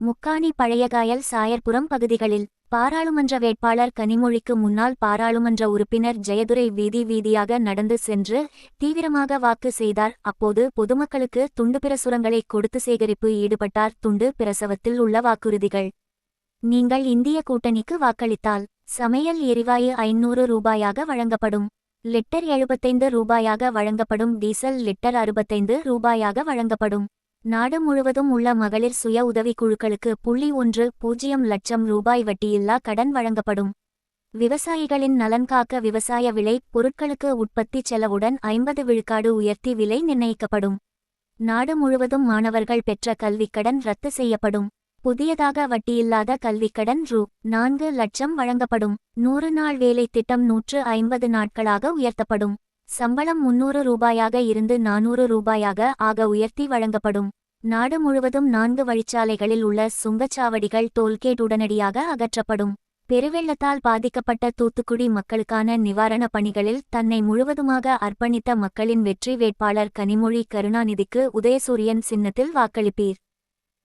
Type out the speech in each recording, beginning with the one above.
முக்காணி பழையகாயல் சாயர்புரம் பகுதிகளில் பாராளுமன்ற வேட்பாளர் கனிமொழிக்கு முன்னாள் பாராளுமன்ற உறுப்பினர் ஜெயதுரை வீதி வீதியாக நடந்து சென்று தீவிரமாக வாக்கு செய்தார். அப்போது பொதுமக்களுக்கு துண்டு பிரசுரங்களை கொடுத்து சேகரிப்பு ஈடுபட்டார். துண்டு பிரசவத்தில் உள்ள வாக்குறுதிகள்: நீங்கள் இந்திய கூட்டணிக்கு வாக்களித்தால் சமையல் எரிவாயு 500 ரூபாயாக வழங்கப்படும், லிட்டர் 75 ரூபாயாக வழங்கப்படும், டீசல் லிட்டர் 65 ரூபாயாக வழங்கப்படும். நாடு முழுவதும் உள்ள மகளிர் சுய உதவிக் குழுக்களுக்கு 1.10 லட்சம் ரூபாய் வட்டியில்லா கடன் வழங்கப்படும். விவசாயிகளின் நலன் காக்க விவசாய விளை பொருட்களுக்கு உற்பத்தி செலவுடன் 50 விழுக்காடு உயர்த்தி விலை நிர்ணயிக்கப்படும். நாடு முழுவதும் மாணவர்கள் பெற்ற கல்விக்கடன் ரத்து செய்யப்படும். புதியதாக வட்டியில்லாத கல்விக்கடன் ரூ.4 லட்சம் வழங்கப்படும். 100 நாள் வேலை திட்டம் 150 நாட்களாக உயர்த்தப்படும். சம்பளம் 300 ரூபாயாக இருந்து 400 ரூபாயாக ஆக உயர்த்தி வழங்கப்படும். நாடு முழுவதும் 4 வழிச்சாலைகளில் உள்ள சுங்கச்சாவடிகள் டோல்கேட் உடனடியாக அகற்றப்படும். பெருவெள்ளத்தால் பாதிக்கப்பட்ட தூத்துக்குடி மக்களுக்கான நிவாரண பணிகளில் தன்னை முழுவதுமாக அர்ப்பணித்த மக்களின் வெற்றி வேட்பாளர் கனிமொழி கருணாநிதிக்கு உதயசூரியன் சின்னத்தில் வாக்களிப்பீர்.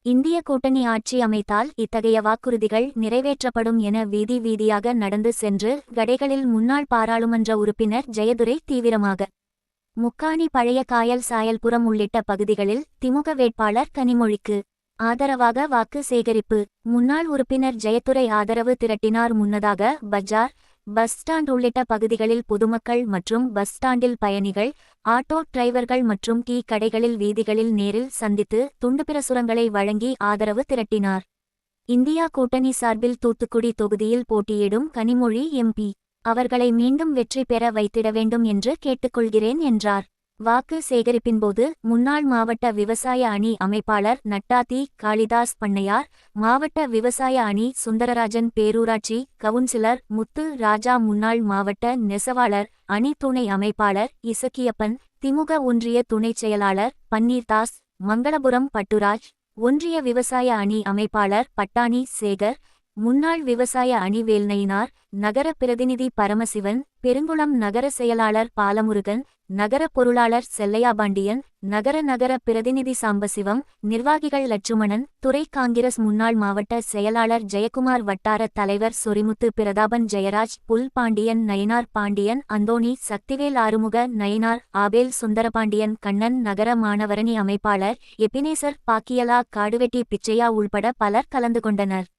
இந்திய கூட்டணி ஆட்சி அமைத்தால் இத்தகைய வாக்குறுதிகள் நிறைவேற்றப்படும் என வீதி வீதியாக நடந்து சென்று கடைகளில் முன்னாள் பாராளுமன்ற உறுப்பினர் ஜெயதுரை தீவிரமாக முக்காணி பழைய காயல் சாயல்புரம் உள்ளிட்ட பகுதிகளில் திமுக வேட்பாளர் கனிமொழிக்கு ஆதரவாக வாக்கு சேகரிப்பு. முன்னாள் உறுப்பினர் ஜெயதுரை ஆதரவு திரட்டினார். முன்னதாக பஜார், பஸ் ஸ்டாண்ட் உள்ளிட்ட பகுதிகளில் பொதுமக்கள் மற்றும் பஸ் ஸ்டாண்டில் பயணிகள், ஆட்டோ டிரைவர்கள் மற்றும் டீ கடைகளில் வீதிகளில் நேரில் சந்தித்து துண்டு பிரசுரங்களை வழங்கி ஆதரவு திரட்டினார். இந்தியா கூட்டணி சார்பில் தூத்துக்குடி தொகுதியில் போட்டியிடும் கனிமொழி எம்பி அவர்களை மீண்டும் வெற்றி பெற வைத்திட வேண்டும் என்று கேட்டுக்கொள்கிறேன் என்றார். வாக்கு சேகரிப்பின்போது முன்னாள் மாவட்ட விவசாய அணி அமைப்பாளர் நட்டாத்தி காளிதாஸ் பண்ணையார், மாவட்ட விவசாய அணி சுந்தரராஜன், பேரூராட்சி கவுன்சிலர் முத்து ராஜா, முன்னாள் மாவட்ட நெசவாளர் அணி துணை அமைப்பாளர் இசக்கியப்பன், திமுக ஒன்றிய துணைச் செயலாளர் பன்னீர்தாஸ், மங்களபுரம் பட்டுராஜ், ஒன்றிய விவசாய அணி அமைப்பாளர் பட்டாணி சேகர், முன்னாள் விவசாய அணி வேல்நயினார், நகர பிரதிநிதி பரமசிவன், பெருங்குளம் நகர செயலாளர் பாலமுருகன், நகர பொருளாளர் செல்லையாபாண்டியன், நகர பிரதிநிதி சாம்பசிவம், நிர்வாகிகள் லட்சுமணன், துறை காங்கிரஸ் முன்னாள் மாவட்ட செயலாளர் ஜெயக்குமார், வட்டார தலைவர் சொரிமுத்து பிரதாபன், ஜெயராஜ், புல் பாண்டியன், நயினார் பாண்டியன், அந்தோணி, சக்திவேல், ஆறுமுக நயினார், ஆபேல், சுந்தரபாண்டியன், கண்ணன், நகர மாணவரணி அமைப்பாளர் எபினேசர், பாக்கியலா, காடுவெட்டி பிச்சையா உள்பட பலர் கலந்து கொண்டனர்.